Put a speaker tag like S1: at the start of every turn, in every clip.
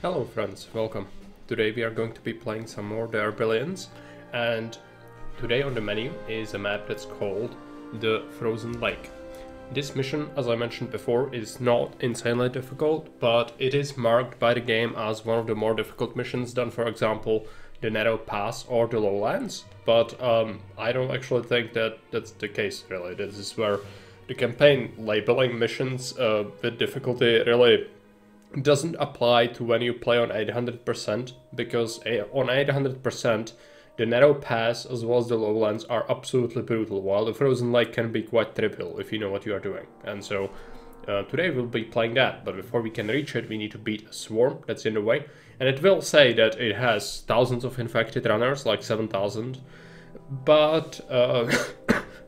S1: Hello friends, welcome. Today we are going to be playing some more There Billions, and today on the menu is a map that's called the Frozen Lake. This mission, as I mentioned before, is not insanely difficult, but it is marked by the game as one of the more difficult missions than, for example, the Narrow Pass or the Lowlands. But I don't actually think that that's the case, really. This is where the campaign labeling missions with difficulty really doesn't apply to when you play on 800%, because on 800% the Narrow Pass as well as the Lowlands are absolutely brutal, while the Frozen Lake can be quite trivial if you know what you are doing. And so today we'll be playing that, but before we can reach it we need to beat a swarm that's in the way, and it will say that it has thousands of infected runners, like 7,000, but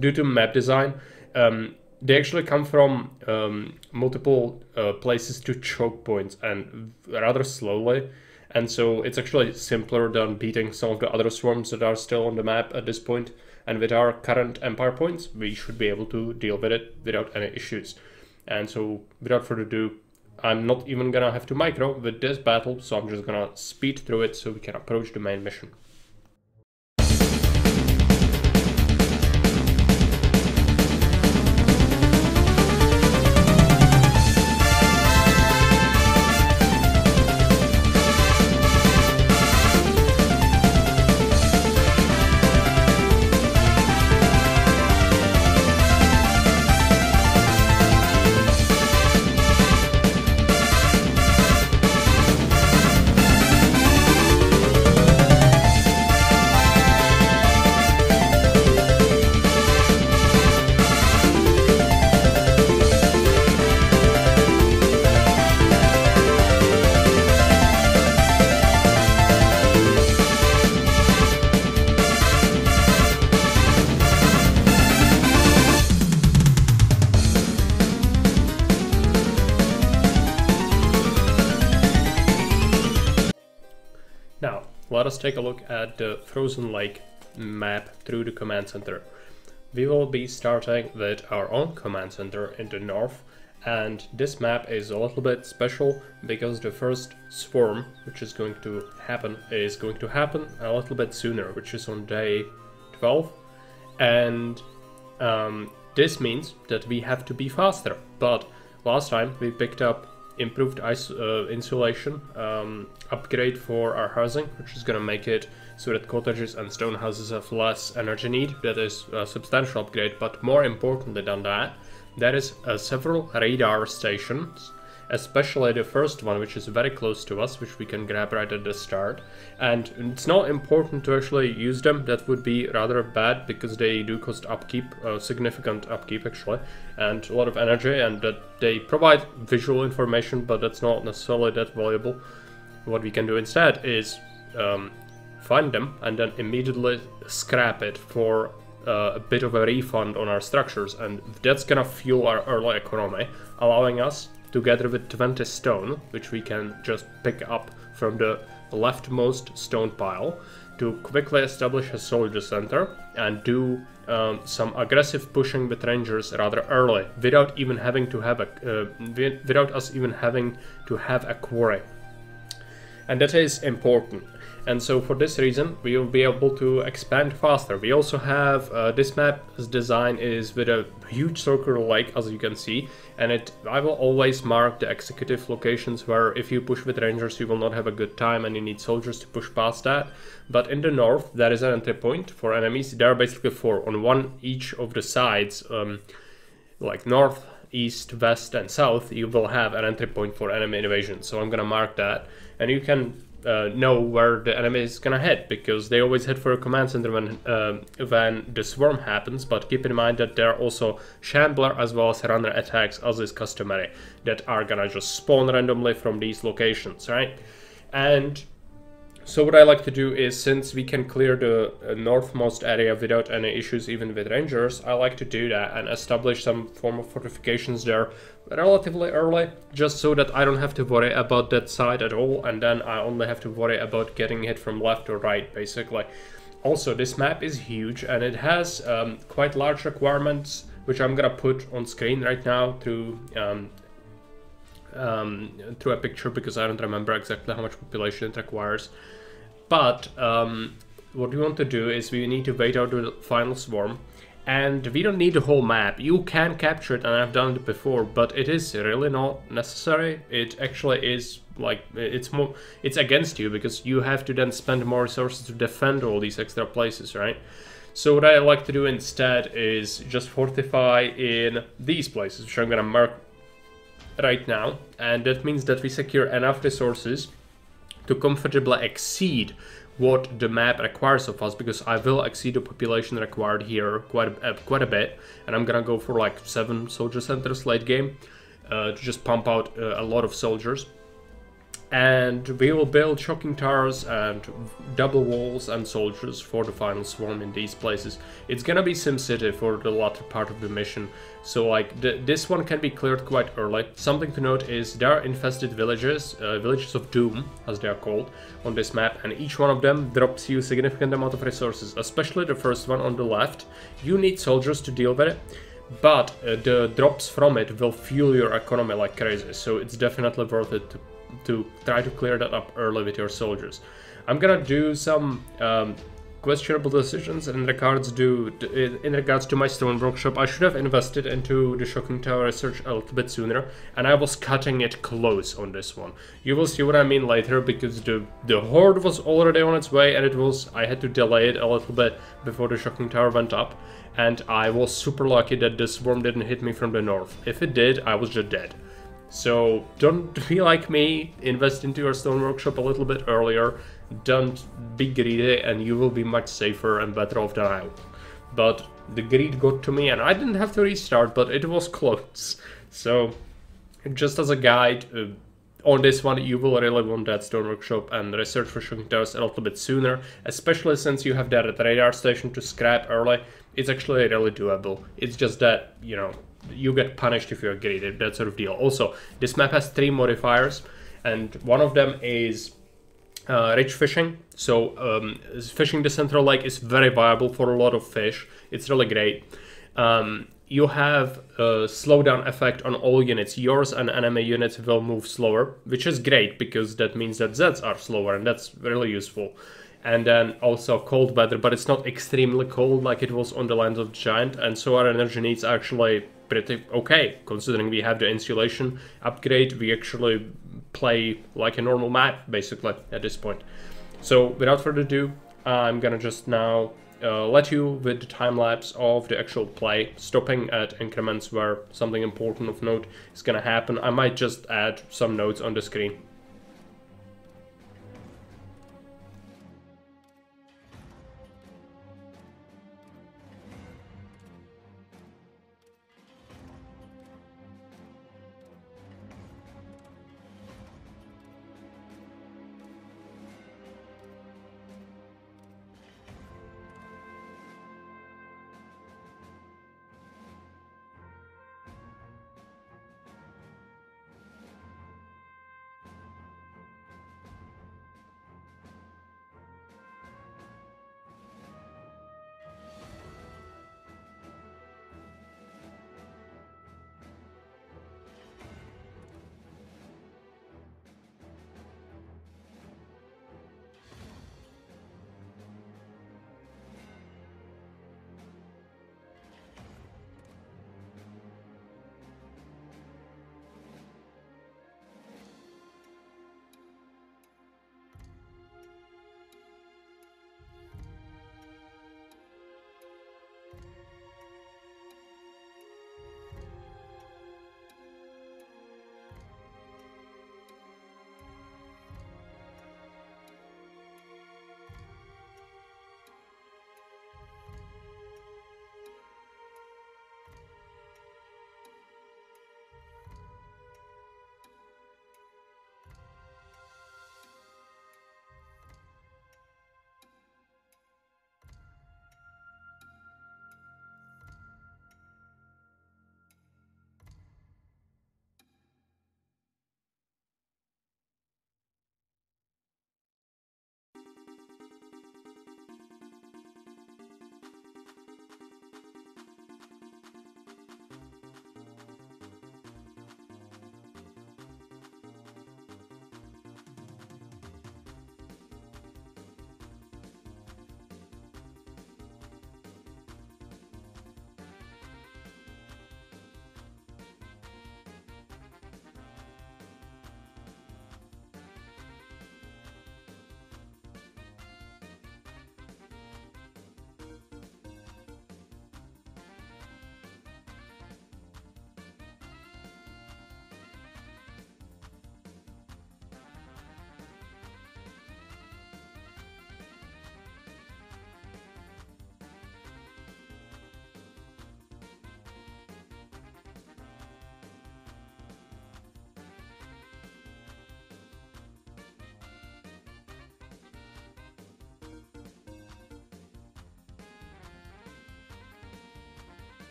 S1: due to map design, they actually come from multiple places to choke points, and rather slowly, and so it's actually simpler than beating some of the other swarms that are still on the map at this point. And with our current empire points we should be able to deal with it without any issues. And so without further ado, I'm not even gonna have to micro with this battle, so I'm just gonna speed through it so we can approach the main mission. Now, let us take a look at the Frozen Lake map through the command center. We will be starting with our own command center in the north, and this map is a little bit special because the first swarm, which is going to happen a little bit sooner, which is on day 12, and this means that we have to be faster. But last time we picked up improved insulation upgrade for our housing, which is gonna make it so that cottages and stone houses have less energy need. That is a substantial upgrade, but more importantly than that, there is several radar stations, especially the first one, which is very close to us, which we can grab right at the start. And it's not important to actually use them. That would be rather bad because they do cost upkeep, significant upkeep actually, and a lot of energy, and that they provide visual information, but that's not necessarily that valuable. What we can do instead is find them and then immediately scrap it for a bit of a refund on our structures, and that's gonna fuel our early economy, allowing us, together with 20 stone, which we can just pick up from the leftmost stone pile, to quickly establish a soldier center and do some aggressive pushing with rangers rather early, without even having to have without us even having to have a quarry. And that is important. And so for this reason, we will be able to expand faster. We also have, this map's design is with a huge circular lake, as you can see, and I will always mark the executive locations where if you push with rangers you will not have a good time and you need soldiers to push past that. But in the north there is an entry point for enemies. There are basically 4 on one each of the sides, like north, east, west and south. You will have an entry point for enemy invasion, so I'm gonna mark that, and you can know where the enemy is gonna head, because they always head for a command center when the swarm happens. But keep in mind that there are also shambler as well as runner attacks, as is customary, that are gonna just spawn randomly from these locations, right? And so what I like to do is, since we can clear the northmost area without any issues even with rangers, I like to do that and establish some form of fortifications there relatively early, just so that I don't have to worry about that side at all, and then I only have to worry about getting hit from left or right, basically. Also, this map is huge and it has quite large requirements, which I'm gonna put on screen right now through through a picture because I don't remember exactly how much population it requires. But what we want to do is we need to wait out the final swarm, and we don't need the whole map. You can capture it, and I've done it before, but it is really not necessary. It actually is like it's against you because you have to then spend more resources to defend all these extra places, right? So what I like to do instead is just fortify in these places, which I'm gonna mark right now, and that means that we secure enough resources to comfortably exceed what the map requires of us, because I will exceed the population required here quite a bit, and I'm gonna go for like 7 soldier centers late game to just pump out a lot of soldiers. And we will build shocking towers and double walls and soldiers for the final swarm in these places. It's gonna be SimCity for the latter part of the mission, so like this one can be cleared quite early. Something to note is there are infested villages, villages of doom as they are called, on this map, and each one of them drops you a significant amount of resources, especially the first one on the left. You need soldiers to deal with it, but the drops from it will fuel your economy like crazy, so it's definitely worth it to try to clear that up early with your soldiers. I'm gonna do some questionable decisions in regards to my stone workshop. I should have invested into the shocking tower research a little bit sooner, and I was cutting it close on this one. You will see what I mean later, because the horde was already on its way, and I had to delay it a little bit before the shocking tower went up, and I was super lucky that the swarm didn't hit me from the north. If it did, I was just dead. So don't be like me, invest into your stone workshop a little bit earlier, don't be greedy, and you will be much safer and better off than I will. But the greed got to me and I didn't have to restart, but it was close. So just as a guide, on this one you will really want that stone workshop and research for shocking towers a little bit sooner, especially since you have that radar station to scrap early. It's actually really doable. It's just that, you know, you get punished if you're greedy, that sort of deal. Also, this map has 3 modifiers, and one of them is rich fishing. So fishing the central lake is very viable for a lot of fish. It's really great. You have a slowdown effect on all units. Yours and enemy units will move slower, which is great because that means that Zeds are slower, and that's really useful. And then also cold weather, but it's not extremely cold like it was on the Lands of the Giant, and so our energy needs are actually pretty okay, considering we have the insulation upgrade. We actually play like a normal map, basically, at this point. So without further ado, I'm gonna just now let you with the time-lapse of the actual play, stopping at increments where something important of note is gonna happen. I might just add some notes on the screen.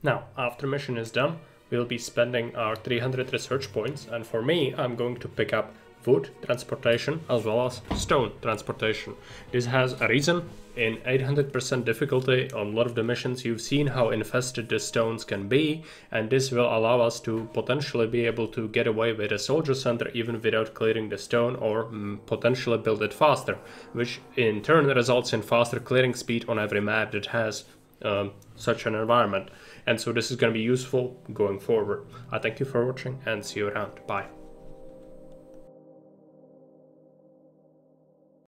S1: Now, after mission is done, we'll be spending our 300 research points, and for me, I'm going to pick up wood transportation as well as stone transportation. This has a reason. In 800% difficulty on a lot of the missions, you've seen how infested the stones can be, and this will allow us to potentially be able to get away with a soldier center even without clearing the stone, or potentially build it faster, which in turn results in faster clearing speed on every map that has such an environment. And so this is going to be useful going forward. I thank you for watching and see you around. Bye.